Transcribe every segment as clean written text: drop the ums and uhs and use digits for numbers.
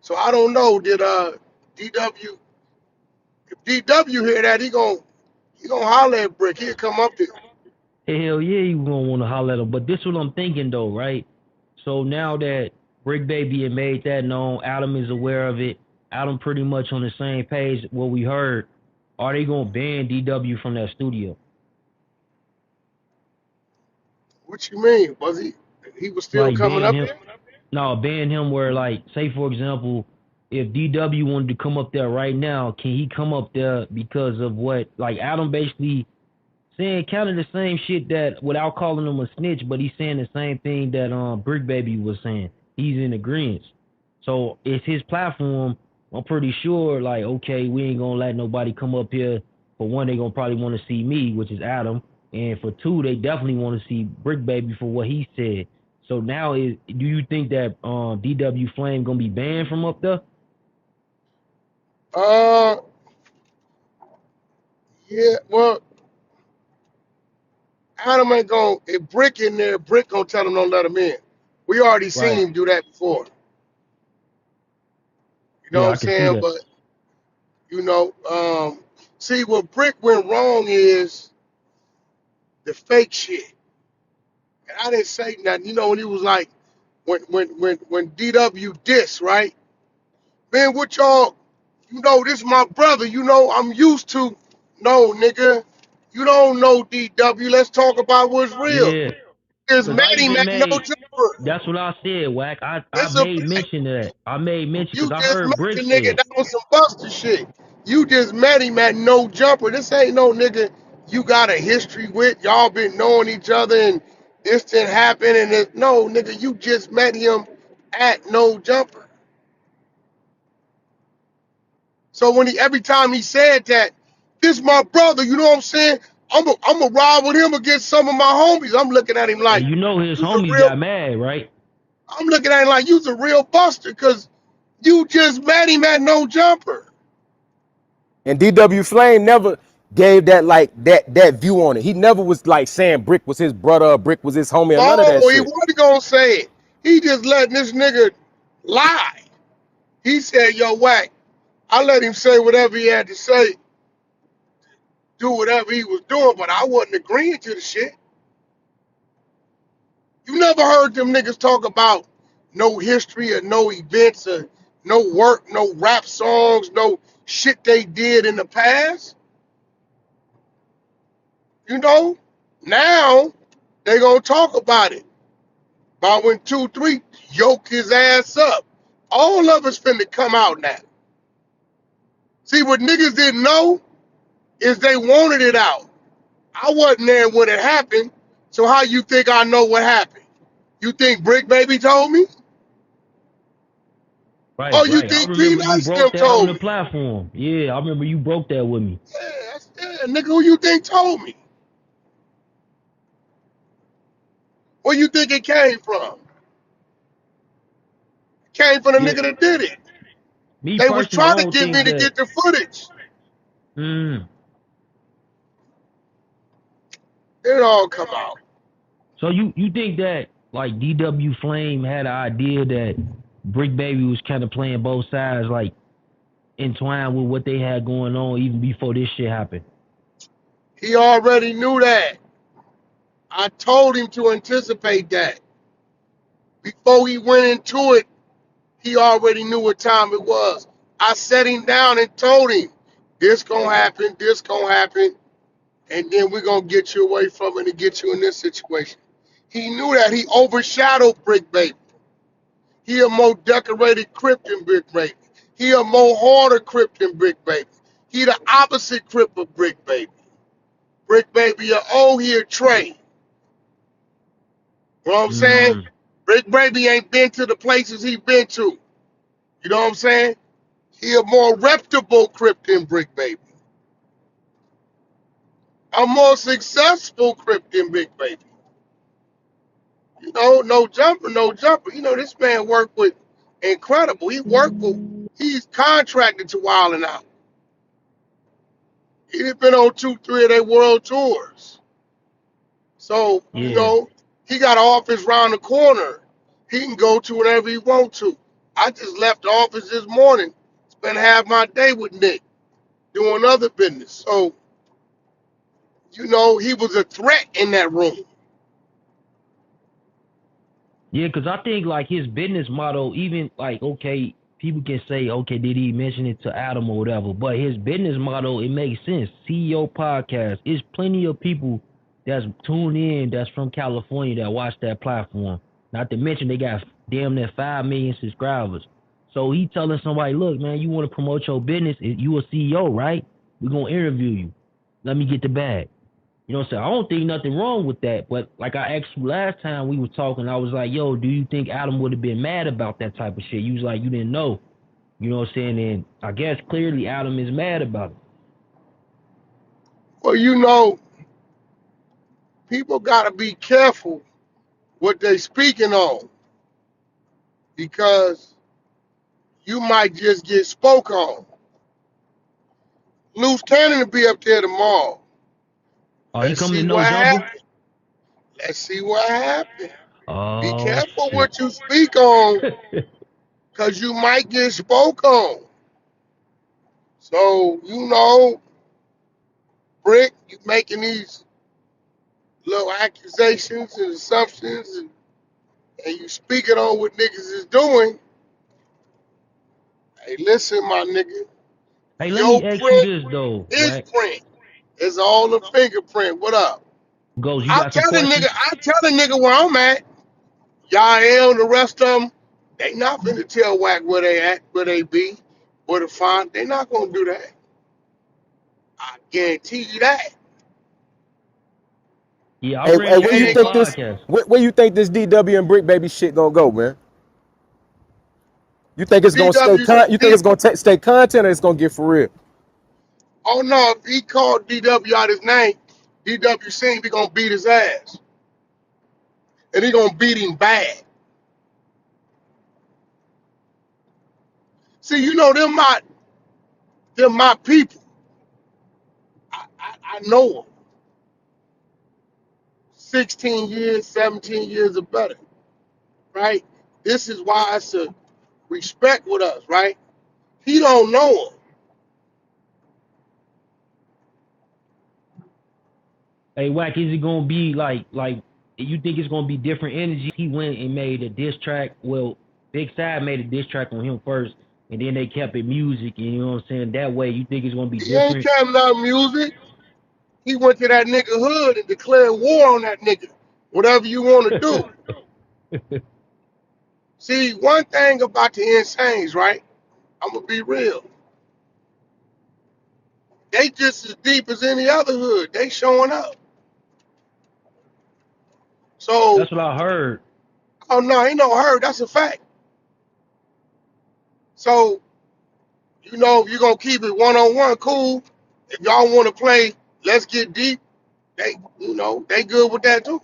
So I don't know. Did DW if DW hear that he gonna holler at Bricc. He'll come up there. Hell yeah, you gonna want to holler at him. But this what I'm thinking though, right? So now that Brick Baby had made that known, Adam is aware of it. Adam pretty much on the same page. What we heard, are they gonna ban DW from that studio? What you mean? He was still Like coming ban up him? there? No, ban him where like, say for example, if DW wanted to come up there right now, can he come up there because of what? Like Adam basically saying kind of the same shit that without calling him a snitch, but he's saying the same thing that Brick Baby was saying. He's in agreement. So it's his platform. I'm pretty sure, like, okay, we ain't gonna let nobody come up here. For one, they gonna probably want to see me, which is Adam, and for two, they definitely want to see Brick Baby for what he said. So now, do you think that DW Flame gonna be banned from up there? Uh, yeah. Well, Adam ain't gonna if Brick in there. Brick gonna tell him don't let him in. We already seen Right. him do that before. You know what Yeah, I'm I can see saying? that. But you know, see what Brick went wrong is the fake shit. And I didn't say nothing. You know when he was like when DW diss right, man. What y'all? You know this my brother. You know I'm used to. No nigga, you don't know DW. Let's talk about what's real. Yeah, There's cause I Matty even Mac no made. jumper. That's what I said, Wack. I It's a made fact. mention of that. I made mention You because I just heard met Brick the say nigga it. that was some buster shit. You just met him at no jumper. This ain't no nigga you got a history with. Y'all been knowing each other and this didn't happen and it, no nigga, you just met him at no jumper. So when he every time he said that, this my brother, you know what I'm saying? I'm a ride with him against some of my homies. I'm looking at him And like, you know his you's a homies real got mad, right? I'm looking at him like you's a real buster because you just met him at no jumper. And DW Flame never gave that like that view on it. He never was like saying Brick was his brother, Brick was his homie, or none of No, that he shit. wasn't gonna say it. He just letting this nigga lie. He said, yo, Wack, I let him say whatever he had to say, do whatever he was doing, but I wasn't agreeing to the shit. You never heard them niggas talk about no history or no events or no work, no rap songs, no shit they did in the past. You know? Now they gonna talk about it. About when 2-3 yoke his ass up. All of us finna come out now. See, what niggas didn't know is they wanted it out. I wasn't there when it happened, so how you think I know what happened? You think Brick Baby told me? Right, Or you right. I think P remember you Nice them broke that on told the me? platform. Yeah, I remember you broke that with me. Yeah, nigga, who you think told me? Where you think it came from? It came from the Yeah, nigga that did it. me They was personally, I trying to don't get me think to that. get the footage. Mm, It all come out. so you think that like DW Flame had an idea that Brick Baby was kind of playing both sides, like entwined with what they had going on even before this shit happened. He already knew that. I told him to anticipate that. Before he went into it, he already knew what time it was. I set him down and told him, this gonna happen, and then we're gonna get you away from it and get you in this situation. He knew that he overshadowed Brick Baby. He a more decorated Crip than Brick Baby. He a more harder Crip than Brick Baby. He the opposite Crip of Brick Baby. Brick Baby he a Trey. You know what I'm saying? Mm, Brick Baby ain't been to the places he been to. You know what I'm saying? He a more reputable Crip than Brick Baby. A more successful Crip than Brick Baby. You know, no jumper, no jumper. You know, this man worked with Incredible. He's contracted to Wild 'N Out. He's been on 2, 3 of their world tours. So, you yeah. know, he got an office round the corner. He can go to whenever he want to. I just left the office this morning, spent half my day with Nick doing other business. So, he was a threat in that room. Yeah, because I think like his business model, even like okay, people can say okay, did he mention it to Adam or whatever? But his business model, it makes sense. CEO podcast, it's plenty of people that's tuned in that's from California that watch that platform. Not to mention they got damn near 5 million subscribers. So he telling somebody, look, man, you want to promote your business? You a CEO, right? We're gonna interview you. Let me get the bag. You know what I'm saying? I don't think nothing wrong with that. But like I asked you last time we were talking, I was like, yo, do you think Adam would have been mad about that type of shit? You was like, you didn't know. You know what I'm saying? And I guess clearly Adam is mad about it. Well, people got to be careful what they speaking on because you might just get spoke on. Loose Cannon will be up there tomorrow. Oh, he Let's coming see to No what Jumper? happens. Let's see what happens. Be Oh, careful shit. what you speak on because you might get spoke on. So, Bricc, you making these little accusations and assumptions and you speaking on what niggas is doing. Hey, listen, my nigga, Hey, let your me ask you print, this, though, his Wack. print is all the fingerprint. What up? Goes, you I got some tell the nigga, questions? I tell the nigga where I'm at. Y'all and the rest of them, they not finna tell Wack where they at, where they be, where to find. They not gonna do that. I guarantee you that. Yeah, I Hey, ran hey, into where him you on They think this? podcast. Where you think this DW and Bricc baby shit gonna go, man? You think it's gonna stay DW, con? You think it's gonna stay content, or it's gonna get for real? oh no, if he called DW out his name, DW seen we gonna beat his ass. And he gonna beat him bad. See, them my people. I know them. 16 years, 17 years or better, right? This is why it's a respect with us, right? He don't know him. Hey, Wack, is it gonna be like you think it's gonna be different energy? He went and made a diss track. Well, Big Side made a diss track on him first, and then they kept it music. And you know what I'm saying? That way, you think it's gonna be He ain't different? counting out music. He went to that nigga hood and declared war on that nigga. Whatever you want to do. See, one thing about the Insanes, right? I'm gonna be real. They just as deep as any other hood. They showing up. So, That's what I heard. oh no, ain't no hurt. That's a fact. So, if you're gonna keep it one on one, cool. If y'all want to play, let's get deep. They good with that too.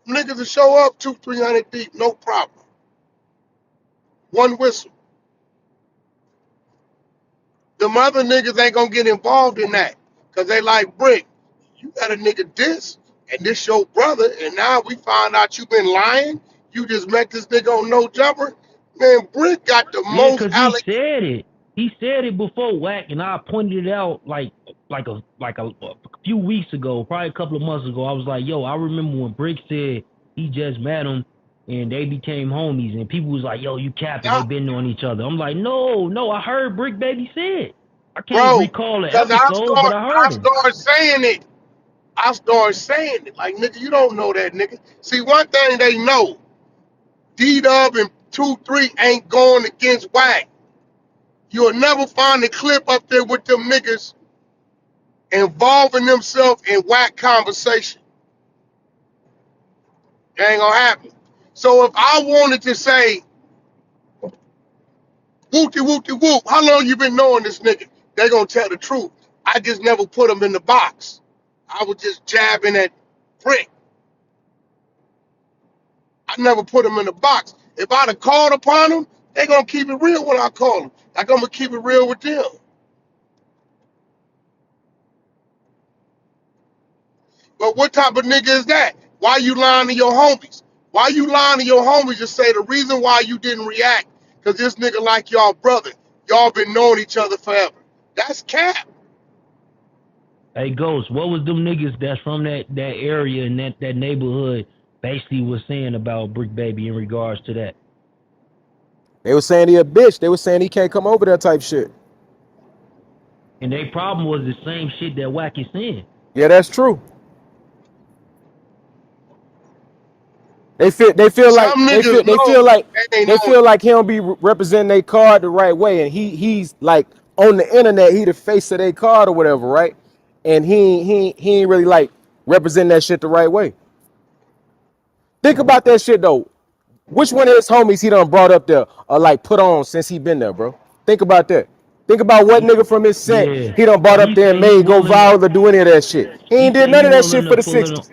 Niggas will show up 200-300 deep, no problem. One whistle. Them other niggas ain't gonna get involved in that. Cause they like Bricc. You got a nigga diss, and this your brother, and now we find out you been lying. You just met this nigga on No Jumper. Man, Bricc got the Yeah, most cause he said it. He said it before Wack, and I pointed it out like a few weeks ago, probably a couple of months ago. I was like, yo, I remember when Bricc said he just met him and they became homies, and people was like, yo, you capping? They Yup, been knowing each other. I'm like, no, I heard Bricc Baby say it. I can't bro. recall the Cause I episode, but start I I heard him. start saying it. I start saying it. Like, nigga, you don't know that nigga. See, one thing they know, D-Dub and 2-3 ain't going against Wack. You'll never find a clip up there with them niggas involving themselves in Wack conversation. It ain't gonna happen. So if I wanted to say, whoopty whoopty whoop, how long you been knowing this nigga? They gonna tell the truth. I just never put them in the box. I was just jabbing at Bricc. I never put them in the box. If I'd have called upon them, they gonna keep it real when I call them. Like I'm gonna keep it real with them. But what type of nigga is that? Why you lying to your homies? Why you lying to your homies? Just say the reason why you didn't react, because this nigga like y'all brother. Y'all been knowing each other forever. That's cap. Hey, Ghost, what was them niggas that's from that area and that neighborhood basically was saying about Bricc Baby in regards to that? They were saying he a bitch. They were saying he can't come over there type shit. And their problem was the same shit that Wack is saying. Yeah, that's true. They feel like Some niggas know they ain't they know feel like he don't be representing their card the right way, and he's like on the internet, he the face of their card or whatever, right? And he ain't really like representing that shit the right way. Think about that shit though. Which one of his homies he done brought up there or like put on since he been there, bro? Think about that. Think about what nigga from his set Yeah. he done brought up He there and say he made go willing. viral to do any of that shit. He He ain't did say none he of that shit willing for to the pull it on. 60s.